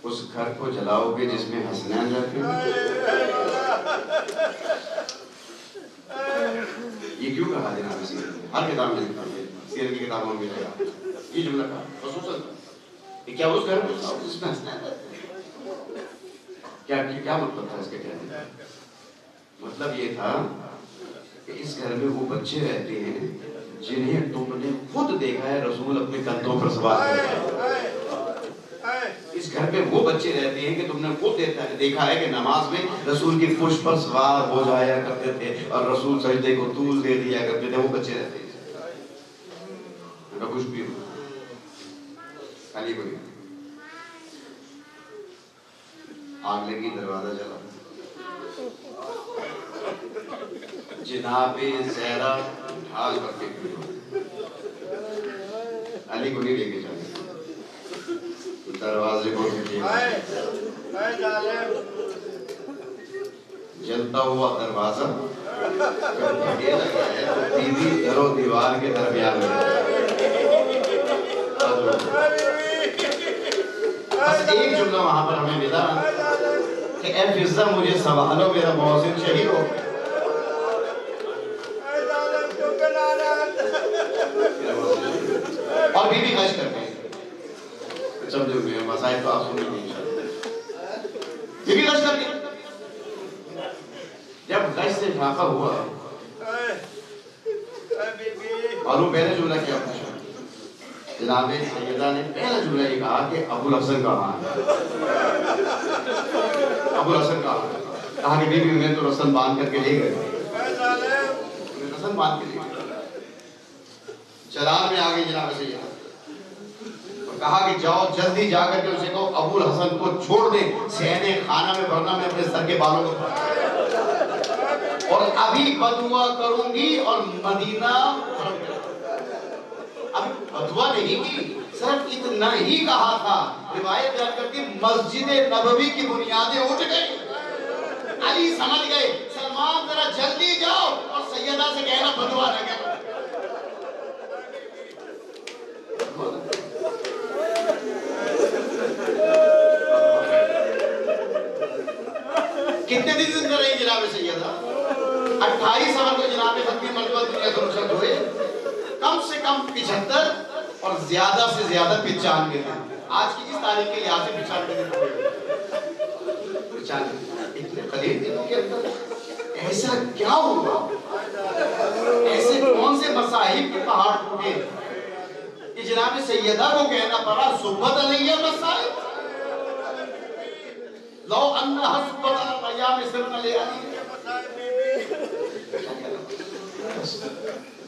اس گھر کو جلاؤ گے جس میں حسنین رہتے ہیں؟ یہ کیوں کہا جناب سیدہ؟ ہر کتاب میں لکھا ہے، سیرت کی کتابوں میں ملے گا یہ جملہ کہا خصوصاً کہ کیا اس گھر کو جلاؤ جس میں حسنین رہتے ہیں؟ کیا مطلب تھا اس کے کہنے کا؟ مطلب یہ تھا کہ اس گھر میں وہ بچے رہتے ہیں جنہیں تم نے خود دیکھا ہے رسول اپنے کندھوں پر سوار کرتے ہیں۔ اس گھر میں وہ بچے رہتے ہیں کہ تم نے خود دیکھا ہے کہ نماز میں رسول کی پشت پر سوار ہو جایا کرتے تھے اور رسول سجدے کو طول دے دیا کرتے تھے، وہ بچے رہتے ہیں۔ کچھ بھی ہو علی کو آگ لگی، دروازہ جلا، جناب زہرا ڈھال کر کے علی کو نہیں لے کے جانے، دروازے کو جلتا ہوا دروازہ بی بی در و دیوار کے درمیان میں۔ بس ایک جملہ وہاں پر ہمیں ملا کہ اے فضہ مجھے سنبھالو، میرا محسن شہید ہو۔ اور بی بی خش کر گئی، سمجھو گے مسائل تو آپ سنیں گے انشاءاللہ۔ بی بی خش کر گئی، جب خش سے فاقہ ہوا معلوم پہلے جملہ کیا پوچھا؟ جناب سیدہ نے پہلا جملہ یہ کہا کہ ابو الحسن کہاں ہے؟ ابو الحسن کہا کہ بی بی میں تو رسن باندھ کر کے لے گئے، رسن باندھ کے لے گئے۔ چلان میں آگے جناب سیدہ اور کہا کہ جاؤ جلدی جا کر کے اسے کہو ابو الحسن کو چھوڑ دے، صحن خانہ میں ورنہ میں اپنے سر کے بالوں کو اور ابھی بدعا کروں گی اور مدینہ اب بدعا نہیں کی، صرف اتنا ہی کہا تھا۔ روایت بیان کرتی مسجد نبوی کی بنیادیں اٹھ گئی، علی سمجھ گئے سلمان ذرا جلدی جاؤ اور سیدہ سے کہنا بدعا نہ کرو۔ کتنے دن زندہ رہی جناب سیدہ؟ 28 سال کو جناب ختمی مرتبہ دنیا سے رخصت ہوئے، کم سے کم 75 اور زیادہ سے زیادہ 95 دن۔ آج کی اس تاریخ کے لحاظ سے 95 دن ہوئے، 95 اتنے قلیل دنوں کے اندر ایسا کیا ہوا؟ ایسے کون سے مصائب کے پہاڑ ٹوٹے کہ جناب سیدہ کو کہنا پڑا صحبت علیہ مصائب لو انہا صحبت علیہ ایام سرنا لے علی۔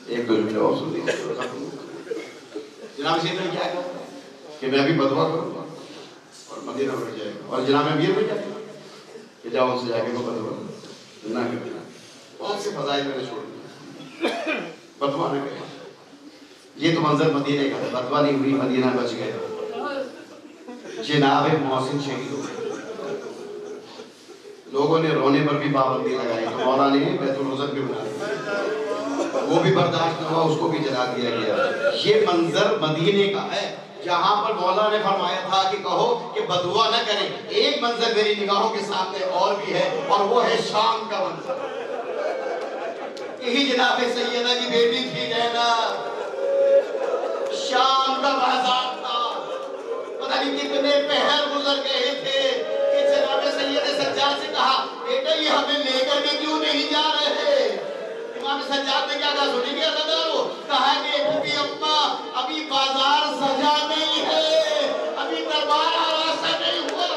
ایک دو جملے اور سن لیجیے جناب سیدہ نے کیا کہا کہ میں ابھی بدعا کروں گا اور مدینہ بڑھ جائے گا، اور جناب امیر نے کیا کہا کہ جاؤ ان سے جا کے وہ بدعا نہ کرنا، بہت سے فضائل میں نے چھوڑ دیا، بدعا نہ کرنا۔ یہ تو منظر مدینہ کا تھا، بدعا نہیں ہوئی، مدینہ بچ گئے، جناب محسن شہید ہو گئے۔ لوگوں نے رونے پر بھی پابندی لگائی، تو مولا نے بیت العزت بھی بنا دیا، وہ بھی برداشت نہ ہوا، اس کو بھی جلا دیا گیا۔ یہ منظر مدینے کا ہے جہاں پر مولا نے فرمایا تھا کہ کہو کہ بدعا نہ کریں، ایک منظر میری نگاہوں کے سامنے اور بھی ہے، اور وہ ہے شام کا منظر۔ یہی جناب سیدہ کی بیٹی تھی زینب، شام کا بازار تھا، پتہ نہیں کتنے پہر گزر گئے تھے کہ جناب سید سجاد سے کہا بیٹا یہ ہمیں لے کر کے کیوں نہیں جا رہے؟ امام سجاد نے کیا کہا سنیں گے عزیزانو؟ کہا کہ بی اماں ابھی بازار سجا نہیں ہے، ابھی دربار آراستہ نہیں ہوا۔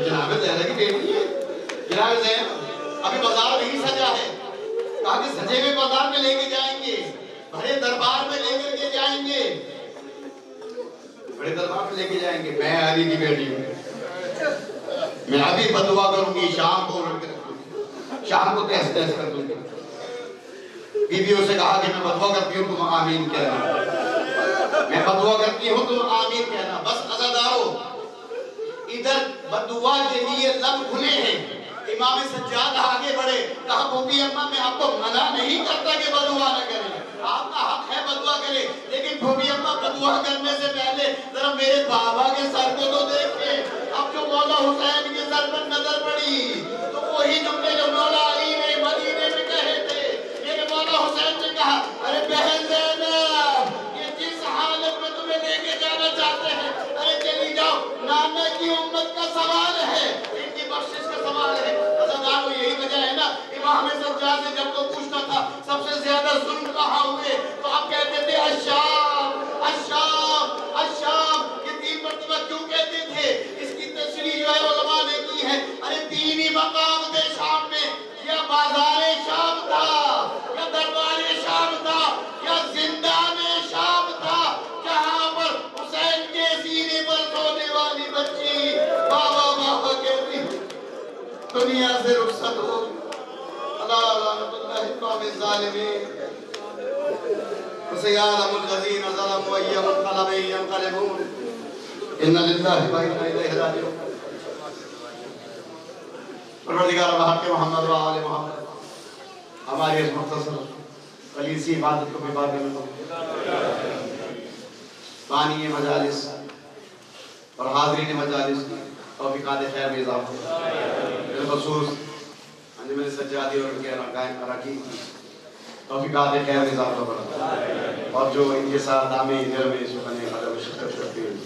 جناب زینب کی بیٹی ہے، جناب زینب ابھی بازار نہیں سجا ہے، کہا کہ سجے ہوئے بازار میں لے کے جائیں گے، بڑے دربار میں لے کر کے جائیں گے، بڑے دربار میں لے کے جائیں گے۔ میں علی کی بیٹی ہوں، میں ابھی بدعا کروں گی، شام کو رکھ کے رکھوں گی، شام کو تحس تحس کر دوں گی۔ بیویوں سے کہا کہ میں بدعا کرتی ہوں تم آمین کہنا، میں بدعا کرتی ہوں تم آمین کہنا۔ بس عزادارو ادھر بدعا کے لیے لب کھلے ہیں، امام سجاد آگے بڑھے، کہا بھوپی اماں میں آپ کو منع نہیں کرتا کہ بدعا نہ کریں، آپ کا حق ہے بدعا کریں، لیکن بھوپی اماں بدعا کرنے سے پہلے ذرا میرے بابا کے سر کو تو دیکھیں۔ اب جو مولا حسین کے سر پر نظر پڑی تو وہی جملے جو مولا علی نے مدینے میں کہے تھے، لیکن مولا حسین نے کہا ارے بہن زینب یہ جس حالت میں تمہیں لے کے جانا چاہتے ہیں ارے چلی جاؤ، نانا کی امت کا سوال ہے، ان کی بخشش کا سوال ہے۔ عزادارو یہی وجہ ہے نا امام سجاد سے جب وہ پوچھتا تھا سب سے زیادہ ظلم کہاں ہوئے تو آپ کہتے تھے الشام الشام الشام، یہ 3 مرتبہ کیوں کہتے تھے؟ اس کی تشریح جو ہے علماء نے کی ہے، ارے دینی مقام تھے شام میں، یا بازار شام تھا یا دربار شام تھا یا زندان شام تھا، جہاں پر حسین کے سینے پر سونے والی بچی بابا بابا کہتی دنیا سے رخصت ہو، اللہ لعنت اللہ قوم الظالمین، وسيعلم الذين ظلموا أي منقلب ينقلبون، إن لله وإنا إليه راجعون۔ پروردگار بحق محمد و آل محمد ہماری اس مختصر قلیل سی عبادت کو بھی باقی میں بانی مجالس اور حاضرین مجالس توفیقات خیر میں اضافہ، بالخصوص انجمن سجادی اور ان کے اراکین توفیقات خیر میں اضافہ بڑھا، اور جو ان کے ساتھ دامے ادھر میں اس وقت نے شرکت کرتے ہیں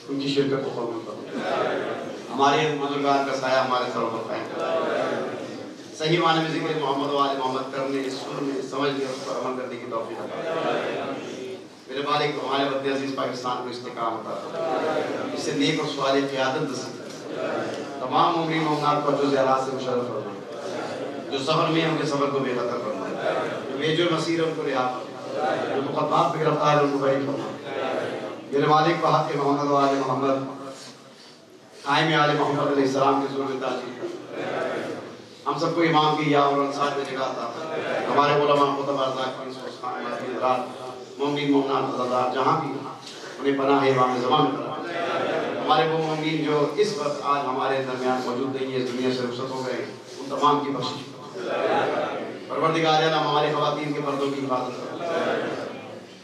ان کی شرکت کو قبول کرو، ہمارے بزرگان کا سایہ ہمارے سروں پر قائم کرو، صحیح معنی میں ذکر محمد و آل محمد کرنے، اس سن میں سمجھنے اور اس پر عمل کرنے کی توفیق عطا، میرے مالک ہمارے وطن عزیز پاکستان کو استقامت عطا، اس سے نیک اور صالح قیادت نصیب، تمام مومنین مومنات کو جو زیارات سے مشرف فرمائے، جو سفر میں ہیں ان کے سفر کو بے خطر فرمائے، جو بے جرم اسیر ان کو رہا فرمائے، جو مقدمات پہ گرفتار ہیں ان کو بری فرمائے، میرے مالک بحق محمد و آل محمد قائم آل محمد علیہ السلام کے ظلم تعجیل ہم سب کو امام کی یا اور انصار میں جگہ تھا، ہمارے علماء خطبہ ذاکرین سوسخان مدین رات مومنین مومنات عزادار جہاں بھی انہیں پناہ امام زمان کرا، ہمارے وہ مومنین جو اس وقت آج ہمارے درمیان موجود نہیں ہے، اس دنیا سے رخصت ہو گئے، ان تمام کی بخشش، پروردگار عالم ہمارے خواتین کے پردوں کی حفاظت کرو،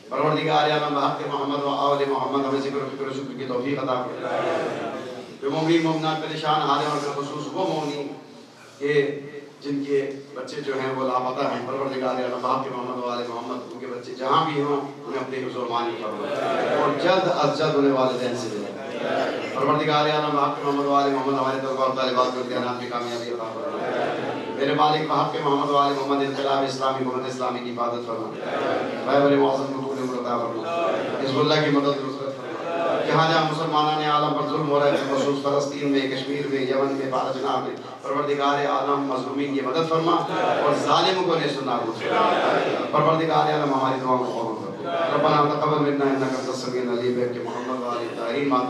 پروردگار عالم بحق محمد و آل محمد ہمیں ذکر و فکر و شکر کی توفیق عطا کرو، جو مومنین مومنات پریشان حال ہیں اور بالخصوص وہ مومنین کہ جن کے بچے جو ہیں وہ لاپتہ ہیں، پروردگار عالم بحق محمد و آل محمد ان کے بچے جہاں بھی ہوں انہیں اپنے حضور مانی فرمائے اور جلد از جلد انہیں والدین سے ملے، پروردگار عالم بحق محمد و آل محمد ہمارے طلباء طالبات کو امتحانات میں کامیابی عطا فرمائے، میرے مالک بحق محمد و آل محمد انقلاب اسلامی امت اسلامی کی حفاظت فرمائے، بڑے معظم کو طول عمر عطا فرمائے، حزب اللہ کی مدد نصرت فرمائے، جہاں جہاں مسلمانان عالم پر ظلم ہو رہے ہیں خصوص فلسطین میں، کشمیر میں، یمن میں، پالستین میں، پروردگار عالم مظلومین کی مدد فرما اور ظالم کو نیست و نابود فرما، پروردگار عالم ہماری دعاؤں کو قبول کرو، ربنا تقبل منا انک انت السمیع العلیم، محمد و آل طاہرین ماں